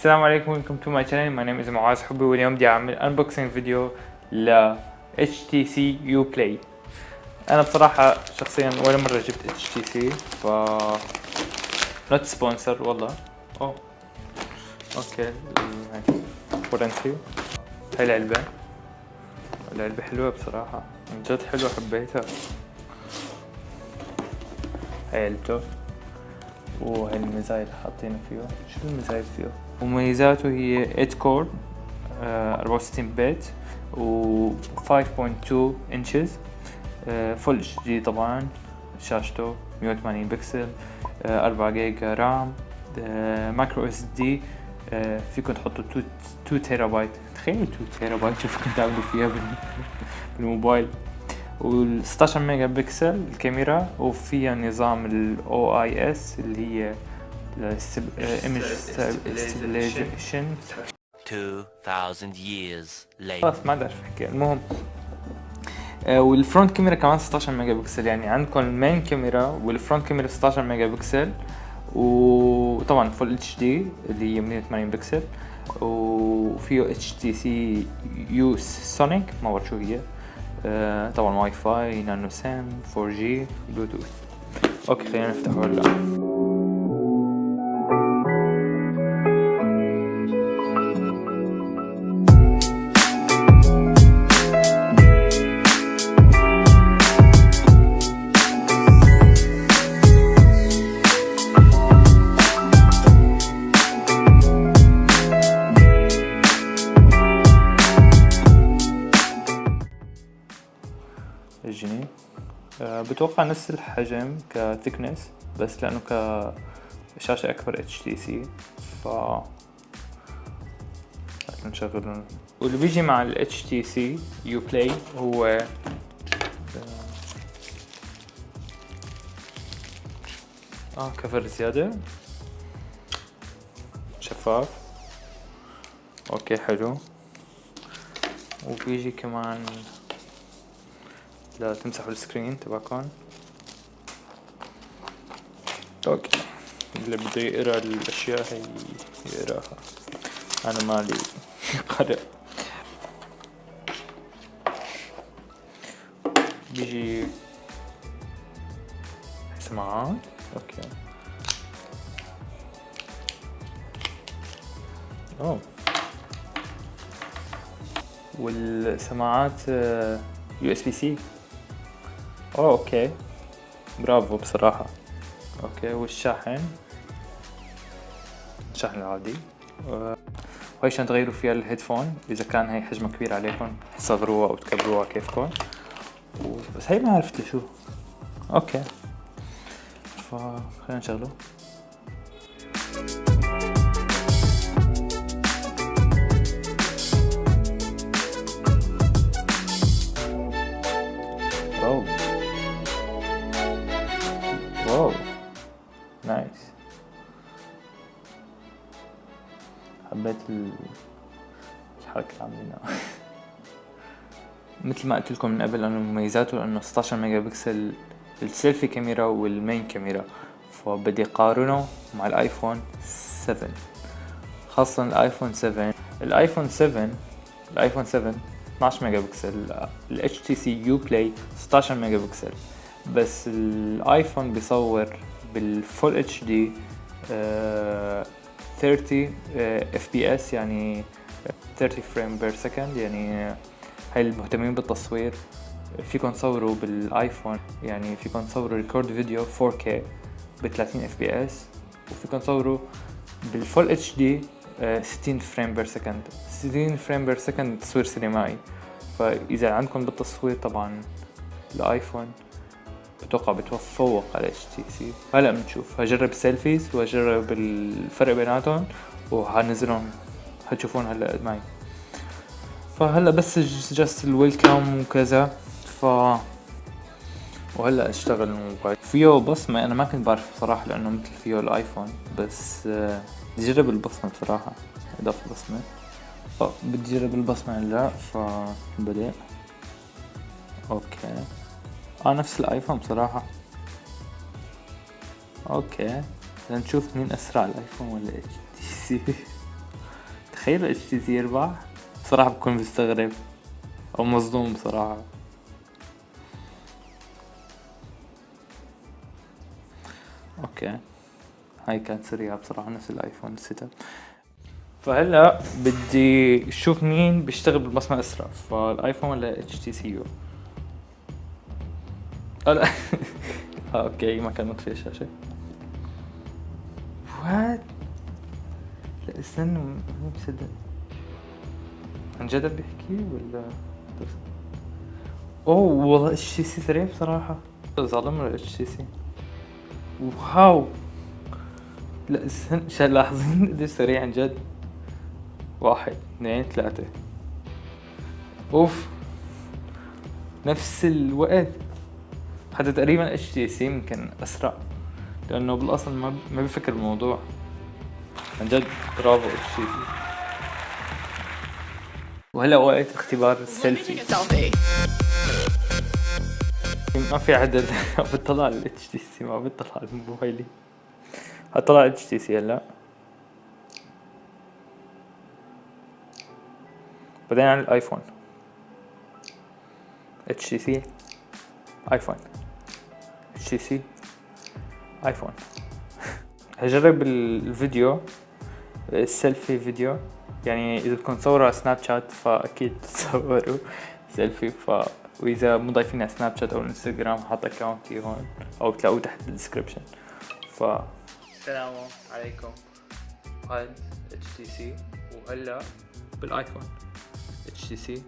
السلام عليكم, welcome to my channel. My name is معاذ حبي, واليوم بدي اعمل unboxing فيديو ل HTC Uplay. انا بصراحة شخصيا ولا مرة جبت HTC, ف not sponsor والله. اوكي, فرنسي. هاي العلبة حلوة بصراحة, من جد حلوة, حبيتها. هاي علبته, وهي الميزايا اللي حاطينه فيه. شو الميزايا فيه؟ ومميزاته هي 8 كور, 64 بت, و 5.2 انشز, فول اتش دي طبعا. شاشته 180 بكسل, 4 جيجا رام, مايكرو اس دي. فيكم تحطوا 2 تيرا بايت. تخيلوا 2 تيرا بايت شو فيكم تعملوا فيها بالموبايل. وال 16 ميجا بكسل الكاميرا, وفيها نظام ال OIS اللي هي image stabilization. 2000 years later. خلاص ما بعرف احكي. المهم, والفرونت كاميرا كمان 16 ميجا بكسل, يعني عندكم المين كاميرا والفرونت كاميرا 16 ميجا بكسل, وطبعا فول اتش دي اللي هي 180 بكسل, وفيه HTC U Sonic, ما بعرف شو هي. طبعا واي فاي, نانو سام, 4G, بلوتوث. اوكي, خلينا نفتحه هلا. الجنيه بتوقع نفس الحجم كثيكنس, بس لانه كشاشة اكبر HTC, ف نشغله. واللي بيجي مع ال HTC Uplay هو كفر زيادة شفاف. اوكي حلو. وبيجي كمان لا تمسحوا السكرين تبعكم. اوكي, اللي بده يقرا الاشياء هي يقراها, انا مالي قارئ. بيجي سماعات. اوكي, والسماعات USB-C. اوكي, برافو بصراحة. اوكي, والشاحن, الشاحن العادي. وهي عشان تغيروا فيها الهيدفون اذا كان هي حجمها كبير عليكم, تصغروها او تكبروها كيفكم. بس هي ما عرفت شو. اوكي, فخلينا نشغله. واو نايس. حبيت الحركة اللي عاملينها. مثل ما قلت لكم من قبل, انه مميزاته انه 16 ميجا بكسل السيلفي كاميرا والمين كاميرا, فبدي قارنه مع الايفون 7, خاصة الايفون 7. الايفون 7 12 ميجا بكسل, ال HTC Uplay 16 ميجا بكسل, بس الايفون بيصور بالفول اتش دي 30 FPS, يعني 30 فريم بير سكند. يعني هاي المهتمين بالتصوير فيكم تصوروا بالايفون, يعني فيكم تصوروا ريكورد فيديو 4K ب 30 FPS, وفيكم تصوروا بالفول اتش دي 60 فريم بير سكند. 60 فريم بير سكند تصوير سينمائي. فاذا عندكم بالتصوير طبعا الايفون بتوقع بتفوق على HTC. هلا بنشوف, هجرب سيلفيز وهجرب الفرق بيناتهم, وهنزلهم هتشوفون هلا معي. فهلا بس جست الويلكم وكذا, وهلا اشتغل الموبايل. فيه بصمة, انا ما كنت بعرف بصراحة لانه مثل فيه الايفون, بس بدي اجرب البصمة بصراحة, اضافة بصمة. بدي اجرب البصمة هلا, فبدأ. اوكي, نفس الايفون بصراحة. اوكي، لنشوف مين اسرع، الايفون ولا HTC. تخيل HTC يربح بصراحة بكون مستغرب او مصدوم بصراحة. اوكي هاي كانت سريعة بصراحة نفس الايفون 6. فهلا بدي اشوف مين بيشتغل بالبصمة اسرع، فالايفون ولا HTC U. لا اوكي ما كان مطفي الشاشة. وات لا استنى مو مصدق عن جد بيحكي ولا اوه والله HTC سريع بصراحة. ظالم ولا HTC. واو لا استنى لاحظين قديش سريع عن جد. 1 2 3 اوف نفس الوقت. حتى تقريبا HTC يمكن اسرع لانه بالاصل ما بفكر بالموضوع عن جد. برافو HTC. وهلا وقت اختبار السيلفي. ما في عدل بطلع على HTC ما بطلع على موبايلي. هطلع على HTC هلا بعدين على الايفون. HTC ايفون HTC ايفون. هجرب الفيديو السيلفي فيديو، يعني اذا بدكم تصوروا على سناب شات فاكيد تصوروا سيلفي. واذا مو ضايفين على سناب شات او الانستغرام حاط اكونتي هون او بتلاقوه تحت بالدسكربشن. السلام عليكم. هاد HTC وهلا بالايفون HTC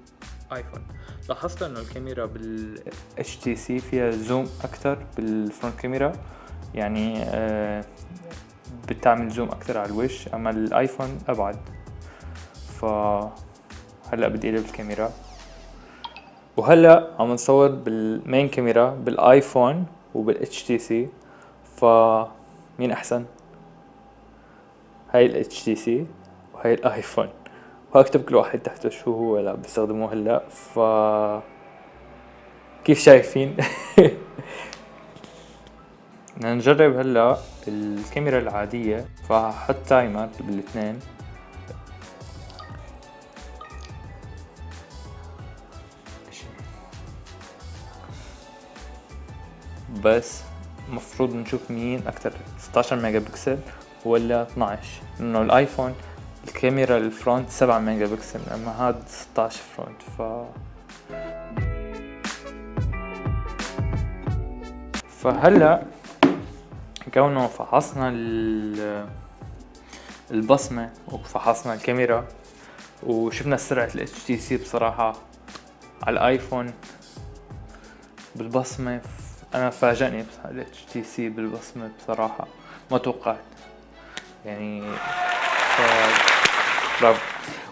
ايفون. لاحظت انه الكاميرا بال HTC فيها زوم اكتر بالفرونت كاميرا، يعني بتعمل زوم اكتر على الوش، اما الايفون ابعد. هلا بدي اقلب الكاميرا وهلا عم نصور بالمين كاميرا بالايفون وبال HTC. مين احسن؟ هاي ال HTC وهاي الايفون، وهكتب كل واحد تحته شو هو لا بيستخدموه هلا. كيف شايفين؟ بدنا نجرب هلا الكاميرا العادية، فحط تايمر بالاثنين. بس مفروض نشوف مين اكتر 16 ميجا بكسل ولا 12، لانه الايفون الكاميرا الفرونت 7 ميجا بكسل اما هاد 16 فرونت. فهلا كونه فحصنا البصمة وفحصنا الكاميرا وشفنا سرعة ال HTC بصراحة على الايفون بالبصمة. انا فاجأني ال HTC بالبصمة بصراحة، ما توقعت يعني. برافو.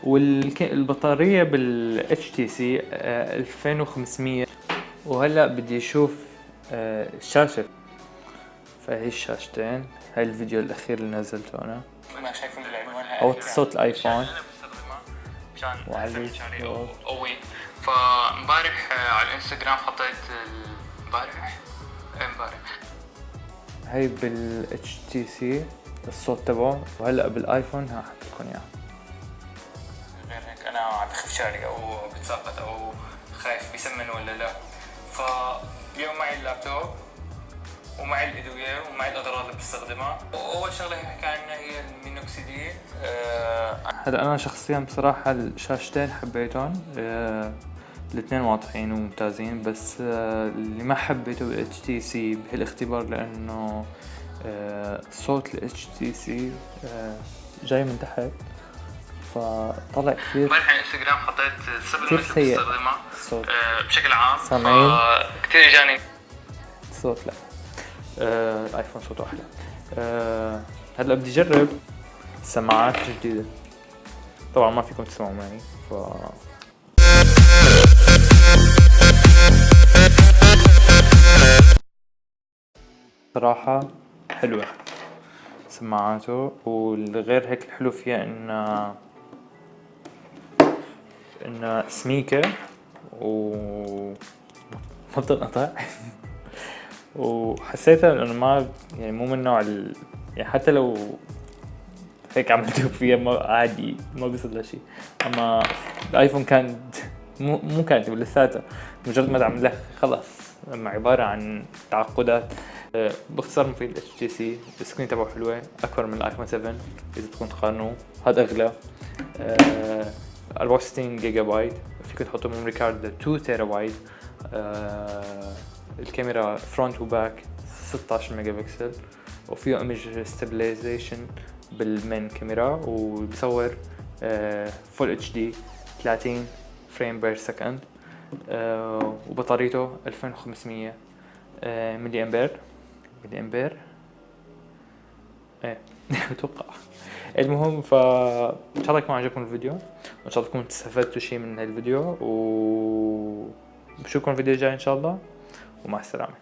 والبطارية بال HTC 2500. وهلا بدي اشوف الشاشة. فهي الشاشتين. هاي الفيديو الاخير اللي نزلته انا. ما شايفين العنوان او صوت الايفون وعلي قوي. فامبارح على الانستغرام حطيت امبارح هاي بال HTC الصوت تبعه، وهلا بالايفون هحط لكم اياه. غير هيك انا عم بخف شعري او بتساقط او خايف بيسمن ولا لا. فاليوم معي اللابتوب ومعي الادويه ومعي الاغراض اللي بستخدمها. واول شغله حكي عنها هي المينوكسيديل. هذا انا شخصيا بصراحه الشاشتين حبيتهم، الاثنين واضحين وممتازين. بس اللي ما حبيته بال HTC بهالاختبار لانه صوت ال HTC جاي من تحت، فطلع كثير. امبارح على الانستغرام حطيت السبلمنت اللي بستخدمها بشكل عام، كثير اجاني صوت. لا الايفون صوته احلى. هلا بدي اجرب سماعات جديده، طبعا ما فيكم تسمعوا معي. صراحة حلوة سماعاته، والغير هيك الحلو فيها انها سميكة و ما بتنقطع. وحسيتها انه ما يعني مو من نوع يعني حتى لو هيك عملته فيها عادي ما بيصير له شيء. اما الايفون كان مو كانت لساتها مجرد ما تعمل لك خلص اما عباره عن تعقدات. باختصار مفيد HTC السكرين تبعه حلوه اكبر من الايفون 7 اذا بدكم تقارنوه، هذا اغلى. 64 جيجا بايت، فيكم تحطوا ميموري كارد 2 تيرا بايت. الكاميرا فرونت وباك 16 ميجا بكسل، وفيه ايمج ستابلايزيشن بالمين كاميرا، وبصور فول اتش دي 30 فريم بير سكند. وبطاريته 2500 ملي امبير ايه اتوقع. المهم ان شاء الله يكون عجبكم الفيديو، وان شاء الله تكونوا استفدتوا شيء من الفيديو، وبشوفكم الفيديو الجاي ان شاء الله، ومع السلامه.